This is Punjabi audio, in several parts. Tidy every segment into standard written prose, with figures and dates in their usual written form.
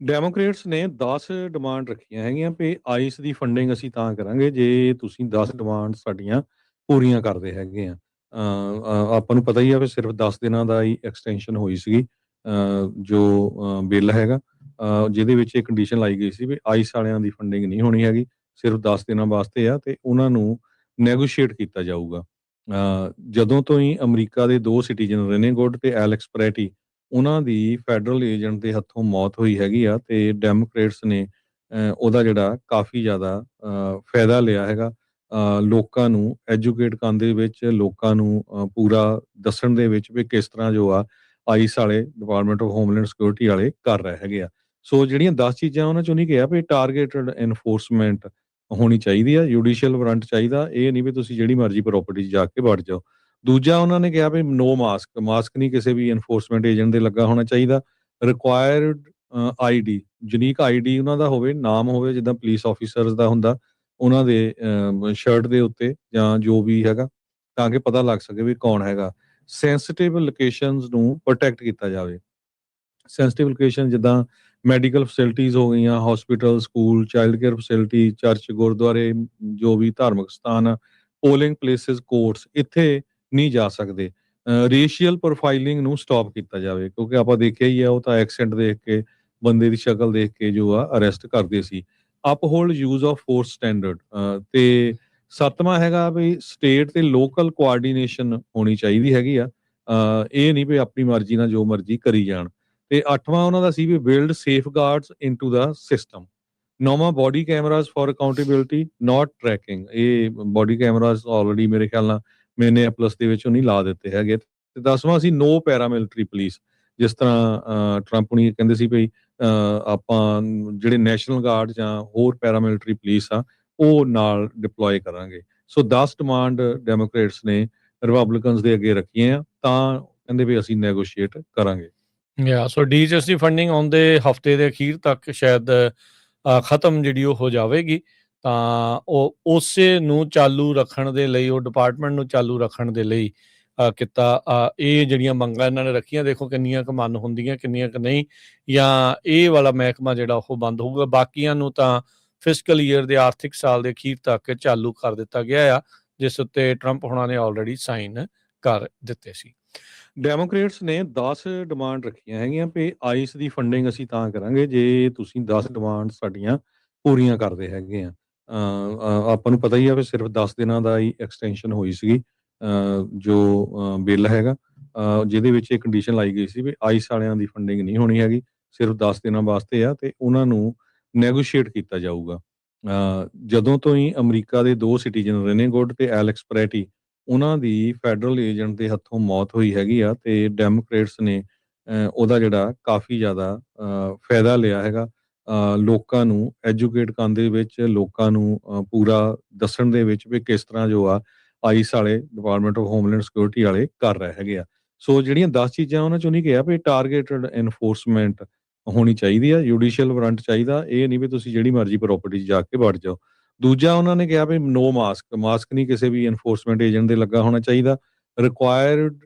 ਡੈਮੋਕ੍ਰੇਟਸ ਨੇ 10 ਡਿਮਾਂਡ ਰੱਖੀਆਂ ਹੈਗੀਆਂ ਵੀ ਆਈਸ ਦੀ ਫੰਡਿੰਗ ਅਸੀਂ ਤਾਂ ਕਰਾਂਗੇ ਜੇ ਤੁਸੀਂ 10 ਡਿਮਾਂਡ ਸਾਡੀਆਂ ਪੂਰੀਆਂ ਕਰਦੇ ਹੈਗੇ ਆ। ਆਪਾਂ ਨੂੰ ਪਤਾ ਹੀ ਆ ਵੀ ਸਿਰਫ 10 ਦਿਨਾਂ ਦਾ ਹੀ ਐਕਸਟੈਂਸ਼ਨ ਹੋਈ ਸੀਗੀ, ਜੋ ਬਿੱਲ ਹੈਗਾ, ਜਿਹਦੇ ਵਿੱਚ ਇਹ ਕੰਡੀਸ਼ਨ ਲਾਈ ਗਈ ਸੀ ਵੀ ਆਈਸ ਵਾਲਿਆਂ ਦੀ ਫੰਡਿੰਗ ਨਹੀਂ ਹੋਣੀ ਹੈਗੀ, ਸਿਰਫ 10 ਦਿਨਾਂ ਵਾਸਤੇ ਆ ਤੇ ਉਹਨਾਂ ਨੂੰ ਨੈਗੋਸ਼ੀਏਟ ਕੀਤਾ ਜਾਊਗਾ। ਜਦੋਂ ਤੋਂ ਹੀ ਅਮਰੀਕਾ ਦੇ ਦੋ ਸਿਟੀਜ਼ਨ ਰੇਨੇ ਗੁੱਡ ਤੇ ਐਲੈਕਸ ਪ੍ਰੈਟੀ, ਉਹਨਾਂ ਦੀ ਫੈਡਰਲ ਏਜੰਟ ਦੇ ਹੱਥੋਂ ਮੌਤ ਹੋਈ ਹੈਗੀ ਆ ਤੇ ਡੈਮੋਕ੍ਰੇਟਸ ਨੇ ਉਹਦਾ ਜਿਹੜਾ ਕਾਫੀ ਜ਼ਿਆਦਾ ਫਾਇਦਾ ਲਿਆ ਹੈਗਾ। ਲੋਕਾਂ ਨੂੰ ਐਜੂਕੇਟ ਕਰਨ ਦੇ ਵਿੱਚ, ਲੋਕਾਂ ਨੂੰ ਪੂਰਾ ਦੱਸਣ ਦੇ ਵਿੱਚ ਵੀ ਕਿਸ ਤਰ੍ਹਾਂ ਜੋ ਆ ਆਈਸ ਵਾਲੇ, ਡਿਪਾਰਟਮੈਂਟ ਆਫ ਹੋਮਲੈਂਡ ਸਿਕਿਉਰਿਟੀ ਵਾਲੇ ਕਰ ਰਹੇ ਹੈਗੇ ਆ। ਸੋ ਜਿਹੜੀਆਂ 10 ਚੀਜ਼ਾਂ ਉਹਨਾਂ ਚੋਂ ਨਹੀਂ ਕਿਹਾ ਵੀ ਟਾਰਗੇਟਡ ਐਨਫੋਰਸਮੈਂਟ ਹੋਣੀ ਚਾਹੀਦੀ ਆ, ਜੁਡੀਸ਼ੀਅਲ ਵਾਰੰਟ ਚਾਹੀਦਾ, ਇਹ ਨਹੀਂ ਵੀ ਤੁਸੀਂ ਜਿਹੜੀ ਮਰਜ਼ੀ ਪ੍ਰਾਪਰਟੀ 'ਚ ਜਾ ਕੇ ਵੜ ਜਾਓ। ਦੂਜਾ ਉਹਨਾਂ ਨੇ ਕਿਹਾ ਵੀ ਨੋ ਮਾਸਕ, ਮਾਸਕ ਨਹੀਂ ਕਿਸੇ ਵੀ ਐਨਫੋਰਸਮੈਂਟ ਏਜੰਟ ਦੇ ਲੱਗਾ ਹੋਣਾ ਚਾਹੀਦਾ। ਰਿਕੁਆਇਰਡ ਆਈਡੀ, ਯੂਨੀਕ ਆਈਡੀ ਉਹਨਾਂ ਦਾ ਹੋਵੇ, ਨਾਮ ਹੋਵੇ ਜਿੱਦਾਂ ਪੁਲਿਸ ਆਫੀਸਰਸ ਦਾ ਹੁੰਦਾ, ਉਹਨਾਂ ਦੇ ਸ਼ਰਟ ਦੇ ਉੱਤੇ ਜਾਂ ਜੋ ਵੀ ਹੈਗਾ, ਤਾਂ ਕਿ ਪਤਾ ਲੱਗ ਸਕੇ ਵੀ ਕੌਣ ਹੈਗਾ। ਸੈਂਸਿਟਿਵ ਲੋਕੇਸ਼ਨਸ ਨੂੰ ਪ੍ਰੋਟੈਕਟ ਕੀਤਾ ਜਾਵੇ। ਸੈਂਸਿਟਿਵ ਲੋਕੇਸ਼ਨ ਜਿੱਦਾਂ ਮੈਡੀਕਲ ਫੈਸਿਲਿਟੀਜ਼ ਹੋ ਗਈਆਂ, hospital, school, child care facility, church, ਗੁਰਦੁਆਰੇ, ਜੋ ਵੀ ਧਾਰਮਿਕ ਸਥਾਨ ਆ, ਪੋਲਿੰਗ ਪਲੇਸਿਸ, ਕੋਰਟਸ, ਇੱਥੇ ਨਹੀਂ ਜਾ ਸਕਦੇ। ਰੇਸ਼ੀਅਲ ਪ੍ਰੋਫਾਈਲਿੰਗ ਨੂੰ ਸਟਾਪ ਕੀਤਾ ਜਾਵੇ, ਕਿਉਂਕਿ ਆਪਾਂ ਦੇਖਿਆ ਹੀ ਆ, ਉਹ ਤਾਂ ਐਕਸੈਂਟ ਦੇਖ ਕੇ, ਬੰਦੇ ਦੀ ਸ਼ਕਲ ਦੇਖ ਕੇ ਜੋ ਆ ਅਰੈਸਟ ਕਰਦੇ ਸੀ। ਅਪਹੋਲਡ ਯੂਜ਼ ਆਫ ਫੋਰਸ ਸਟੈਂਡਰਡ, ਤੇ ਸੱਤਵਾਂ ਹੈਗਾ ਵੀ ਸਟੇਟ ਤੇ ਲੋਕਲ ਕੋਆਰਡੀਨੇਸ਼ਨ ਹੋਣੀ ਚਾਹੀਦੀ ਹੈਗੀ ਆ। ਇਹ ਨਹੀਂ ਵੀ ਆਪਣੀ ਮਰਜ਼ੀ ਨਾਲ ਜੋ ਮਰਜ਼ੀ ਕਰੀ ਜਾਣ। ਤੇ 8ਵਾਂ ਉਹਨਾਂ ਦਾ ਸੀ we build safeguards into the system. 9ਵਾਂ body cameras for accountability not tracking, ਇਹ ਬੋਡੀ ਕੈਮਰਾਜ਼ ਆਲਰੇਡੀ ਮੇਰੇ ਖਿਆਲ ਨਾਲ ਮਿਨੀਐਪਲਸ ਦੇ ਵਿੱਚ ਉਹਨੀ ਲਾ ਦਿੱਤੇ ਹੈਗੇ। ਤੇ 10ਵਾਂ ਸੀ ਨੋ ਪੈਰਾਮਿਲਟਰੀ ਪੁਲਿਸ, ਜਿਸ ਤਰ੍ਹਾਂ ਟਰੰਪ ਹੁਣੀ ਕਹਿੰਦੇ ਸੀ ਵੀ ਆਪਾਂ ਜਿਹੜੇ ਨੈਸ਼ਨਲ ਗਾਰਡ ਜਾਂ ਹੋਰ ਪੈਰਾਮਿਲਟਰੀ ਪੁਲਿਸ ਆ ਉਹ ਨਾਲ ਡਿਪਲੋਏ ਕਰਾਂਗੇ। ਸੋ 10 ਡਿਮਾਂਡ ਡੈਮੋਕ੍ਰੇਟਸ ਨੇ ਰਿਪਬਲਿਕਨਸ ਦੇ ਅੱਗੇ ਰੱਖੀਆਂ ਆ, ਤਾਂ ਕਹਿੰਦੇ ਵੀ ਅਸੀਂ ਨੈਗੋਸ਼ੀਏਟ ਕਰਾਂਗੇ। ਸੋ ਡੀਐਚਐਸ ਦੀ ਫੰਡਿੰਗ ਆਉਂਦੇ ਹਫਤੇ ਦੇ ਅਖੀਰ ਤੱਕ ਸ਼ਾਇਦ ਖਤਮ ਜਿਹੜੀ ਉਹ ਹੋ ਜਾਵੇਗੀ, ਤਾਂ ਉਹ ਉਸੇ ਨੂੰ ਚਾਲੂ ਰੱਖਣ ਦੇ ਲਈ, ਉਹ ਡਿਪਾਰਟਮੈਂਟ ਨੂੰ ਚਾਲੂ ਰੱਖਣ ਦੇ ਲਈ ਕੀਤਾ। ਇਹ ਜਿਹੜੀਆਂ ਮੰਗਾਂ ਇਹਨਾਂ ਨੇ ਰੱਖੀਆਂ, ਦੇਖੋ ਕਿੰਨੀਆਂ ਕੁ ਮੰਨ ਹੁੰਦੀਆਂ, ਕਿੰਨੀਆਂ ਕੁ ਨਹੀਂ, ਜਾਂ ਇਹ ਵਾਲਾ ਮਹਿਕਮਾ ਜਿਹੜਾ ਉਹ ਬੰਦ ਹੋਊਗਾ। ਬਾਕੀਆਂ ਨੂੰ ਤਾਂ ਫਿਸਕਲ ਈਅਰ ਦੇ ਆਰਥਿਕ ਸਾਲ ਦੇ ਅਖੀਰ ਤੱਕ ਚਾਲੂ ਕਰ ਦਿੱਤਾ ਗਿਆ ਆ, ਜਿਸ ਉੱਤੇ ਟਰੰਪ ਹੋਣਾ ਨੇ ਆਲਰੇਡੀ ਸਾਈਨ ਕਰ ਦਿੱਤੇ ਸੀ। ਡੈਮੋਕ੍ਰੇਟਸ ਨੇ 10 ਡਿਮਾਂਡ ਰੱਖੀਆਂ ਹੈਗੀਆਂ ਵੀ ਆਈਸ ਦੀ ਫੰਡਿੰਗ ਅਸੀਂ ਤਾਂ ਕਰਾਂਗੇ ਜੇ ਤੁਸੀਂ 10 ਡਿਮਾਂਡ ਸਾਡੀਆਂ ਪੂਰੀਆਂ ਕਰਦੇ ਹੈਗੇ ਆ। ਆਪਾਂ ਨੂੰ ਪਤਾ ਹੀ ਆ ਵੀ ਸਿਰਫ 10 ਦਿਨਾਂ ਦਾ ਹੀ ਐਕਸਟੈਂਸ਼ਨ ਹੋਈ ਸੀਗੀ, ਜੋ ਬਿੱਲ ਹੈਗਾ, ਜਿਹਦੇ ਵਿੱਚ ਇਹ ਕੰਡੀਸ਼ਨ ਲਾਈ ਗਈ ਸੀ ਵੀ ਆਈਸ ਵਾਲਿਆਂ ਦੀ ਫੰਡਿੰਗ ਨਹੀਂ ਹੋਣੀ ਹੈਗੀ, ਸਿਰਫ 10 ਦਿਨਾਂ ਵਾਸਤੇ ਆ ਤੇ ਉਹਨਾਂ ਨੂੰ ਨੈਗੋਸ਼ੀਏਟ ਕੀਤਾ ਜਾਊਗਾ। ਜਦੋਂ ਤੋਂ ਹੀ ਅਮਰੀਕਾ ਦੇ ਦੋ ਸਿਟੀਜ਼ਨ ਰੇਨੇ ਗੁੱਡ ਤੇ ਐਲੈਕਸ ਪ੍ਰੈਟੀ, ਉਹਨਾਂ ਦੀ ਫੈਡਰਲ ਏਜੰਟ ਦੇ ਹੱਥੋਂ ਮੌਤ ਹੋਈ ਹੈਗੀ ਆ ਤੇ ਡੈਮੋਕ੍ਰੇਟਸ ਨੇ ਉਹਦਾ ਜਿਹੜਾ ਕਾਫੀ ਜ਼ਿਆਦਾ ਫਾਇਦਾ ਲਿਆ ਹੈਗਾ। ਲੋਕਾਂ ਨੂੰ ਐਜੂਕੇਟ ਕਰਨ ਦੇ ਵਿੱਚ, ਲੋਕਾਂ ਨੂੰ ਪੂਰਾ ਦੱਸਣ ਦੇ ਵਿੱਚ ਵੀ ਕਿਸ ਤਰ੍ਹਾਂ ਜੋ ਆ ਆਈਸ ਵਾਲੇ, ਡਿਪਾਰਟਮੈਂਟ ਆਫ ਹੋਮਲੈਂਡ ਸਿਕਿਉਰਿਟੀ ਵਾਲੇ ਕਰ ਰਹੇ ਹੈਗੇ ਆ। ਸੋ ਜਿਹੜੀਆਂ 10 ਚੀਜ਼ਾਂ ਉਹਨਾਂ ਚੋਂ ਨਹੀਂ ਕਿਹਾ ਵੀ ਟਾਰਗੇਟਡ ਐਨਫੋਰਸਮੈਂਟ ਹੋਣੀ ਚਾਹੀਦੀ ਆ, ਜੁਡੀਸ਼ੀਅਲ ਵਾਰੰਟ ਚਾਹੀਦਾ, ਇਹ ਨਹੀਂ ਵੀ ਤੁਸੀਂ ਜਿਹੜੀ ਮਰਜ਼ੀ ਪ੍ਰਾਪਰਟੀ 'ਚ ਜਾ ਕੇ ਵੜ ਜਾਓ। ਦੂਜਾ ਉਹਨਾਂ ਨੇ ਕਿਹਾ ਵੀ ਨੋ ਮਾਸਕ, ਮਾਸਕ ਨਹੀਂ ਕਿਸੇ ਵੀ ਐਨਫੋਰਸਮੈਂਟ ਏਜੰਟ ਦੇ ਲੱਗਾ ਹੋਣਾ ਚਾਹੀਦਾ। ਰਿਕੁਆਇਰਡ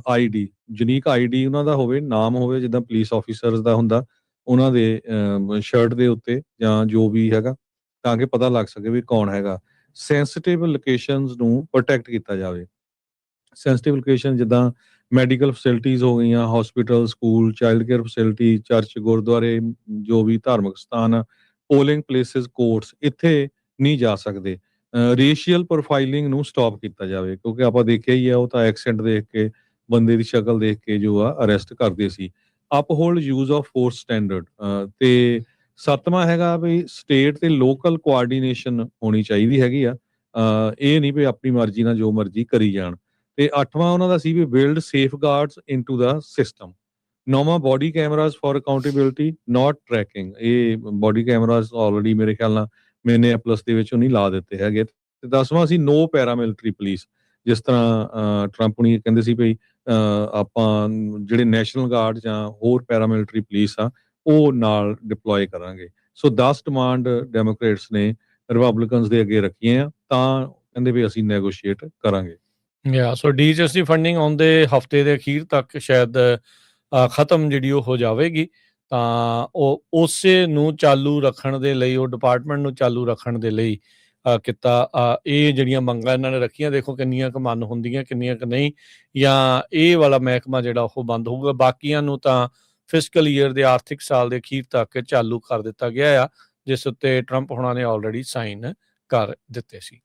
ਆਈਡੀ, ਯੂਨੀਕ ਆਈਡੀ ਉਹਨਾਂ ਦਾ ਹੋਵੇ, ਨਾਮ ਹੋਵੇ ਜਿੱਦਾਂ ਪੁਲਿਸ ਆਫੀਸਰਸ ਦਾ ਹੁੰਦਾ, ਉਹਨਾਂ ਦੇ ਸ਼ਰਟ ਦੇ ਉੱਤੇ ਜਾਂ ਜੋ ਵੀ ਹੈਗਾ, ਤਾਂ ਕਿ ਪਤਾ ਲੱਗ ਸਕੇ ਵੀ ਕੌਣ ਹੈਗਾ। ਸੈਂਸਿਟਿਵ ਲੋਕੇਸ਼ਨਸ ਨੂੰ ਪ੍ਰੋਟੈਕਟ ਕੀਤਾ ਜਾਵੇ। ਸੈਂਸਿਟਿਵ ਲੋਕੇਸ਼ਨ ਜਿੱਦਾਂ ਮੈਡੀਕਲ ਫੈਸਿਲਿਟੀਜ਼ ਹੋ ਗਈਆਂ, hospital, school, child care facility, church, ਗੁਰਦੁਆਰੇ, ਜੋ ਵੀ ਧਾਰਮਿਕ ਸਥਾਨ ਆ, ਪੋਲਿੰਗ ਪਲੇਸਿਸ, ਕੋਰਟਸ, ਇੱਥੇ ਨਹੀਂ ਜਾ ਸਕਦੇ। ਰੇਸ਼ੀਅਲ ਪ੍ਰੋਫਾਈਲਿੰਗ ਨੂੰ ਸਟਾਪ ਕੀਤਾ ਜਾਵੇ, ਕਿਉਂਕਿ ਆਪਾਂ ਦੇਖਿਆ ਹੀ ਆ, ਉਹ ਤਾਂ ਐਕਸੈਂਟ ਦੇਖ ਕੇ, ਬੰਦੇ ਦੀ ਸ਼ਕਲ ਦੇਖ ਕੇ ਜੋ ਆ ਅਰੈਸਟ ਕਰਦੇ ਸੀ। ਅਪਹੋਲਡ ਯੂਜ਼ ਆਫ ਫੋਰਸ ਸਟੈਂਡਰਡ, ਤੇ ਸੱਤਵਾਂ ਹੈਗਾ ਵੀ ਸਟੇਟ ਤੇ ਲੋਕਲ ਕੋਆਰਡੀਨੇਸ਼ਨ ਹੋਣੀ ਚਾਹੀਦੀ ਹੈਗੀ ਆ। ਇਹ ਨਹੀਂ ਵੀ ਆਪਣੀ ਮਰਜ਼ੀ ਨਾਲ ਜੋ ਮਰਜ਼ੀ ਕਰੀ ਜਾਣ। ਤੇ 8ਵਾਂ ਉਹਨਾਂ ਦਾ ਸੀ we build safeguards into the system. 9ਵਾਂ body cameras for accountability not tracking, ਇਹ ਬੋਡੀ ਕੈਮਰਾਜ਼ ਆਲਰੇਡੀ ਮੇਰੇ ਖਿਆਲ ਨਾਲ ਮਿਨੀਐਪਲਸ ਦੇ ਵਿੱਚ ਉਹਨੀ ਲਾ ਦਿੱਤੇ ਹੈਗੇ। ਤੇ 10ਵਾਂ ਸੀ ਨੋ ਪੈਰਾਮਿਲਟਰੀ ਪੁਲਿਸ, ਜਿਸ ਤਰ੍ਹਾਂ ਟਰੰਪ ਹੁਣੀ ਕਹਿੰਦੇ ਸੀ ਵੀ ਆਪਾਂ ਜਿਹੜੇ ਨੈਸ਼ਨਲ ਗਾਰਡ ਜਾਂ ਹੋਰ ਪੈਰਾਮਿਲਟਰੀ ਪੁਲਿਸ ਆ ਉਹ ਨਾਲ ਡਿਪਲੋਏ ਕਰਾਂਗੇ। ਸੋ 10 ਡਿਮਾਂਡ ਡੈਮੋਕ੍ਰੇਟਸ ਨੇ ਰਿਪਬਲਿਕਨਸ ਦੇ ਅੱਗੇ ਰੱਖੀਆਂ ਆ, ਤਾਂ ਕਹਿੰਦੇ ਵੀ ਅਸੀਂ ਨੈਗੋਸ਼ੀਏਟ ਕਰਾਂਗੇ। ਸੋ ਡੀਐਚਐਸ ਦੀ ਫੰਡਿੰਗ ਆਉਂਦੇ ਹਫਤੇ ਦੇ ਅਖੀਰ ਤੱਕ ਸ਼ਾਇਦ ਖਤਮ ਜਿਹੜੀ ਉਹ ਹੋ ਜਾਵੇਗੀ, ਤਾਂ ਉਹ ਉਸੇ ਨੂੰ ਚਾਲੂ ਰੱਖਣ ਦੇ ਲਈ, ਉਹ ਡਿਪਾਰਟਮੈਂਟ ਨੂੰ ਚਾਲੂ ਰੱਖਣ ਦੇ ਲਈ ਇਹ ਜਿਹੜੀਆਂ ਮੰਗਾਂ ਇਹਨਾਂ ਨੇ ਰੱਖੀਆਂ, ਦੇਖੋ ਕਿੰਨੀਆਂ ਕੁ ਮੰਨ ਹੁੰਦੀਆਂ, ਕਿੰਨੀਆਂ ਕੁ ਨਹੀਂ, ਜਾਂ ਇਹ ਵਾਲਾ ਮਹਿਕਮਾ ਜਿਹੜਾ ਉਹ ਬੰਦ ਹੋਊਗਾ। ਬਾਕੀਆਂ ਨੂੰ ਤਾਂ ਫਿਸਕਲ ਈਅਰ ਦੇ ਆਰਥਿਕ ਸਾਲ ਦੇ ਅਖੀਰ ਤੱਕ ਚਾਲੂ ਕਰ ਦਿੱਤਾ ਗਿਆ ਆ, ਜਿਸ ਉੱਤੇ ਟਰੰਪ ਹੋਣਾ ਨੇ ਆਲਰੇਡੀ ਸਾਈਨ ਕਰ ਦਿੱਤੇ ਸੀ।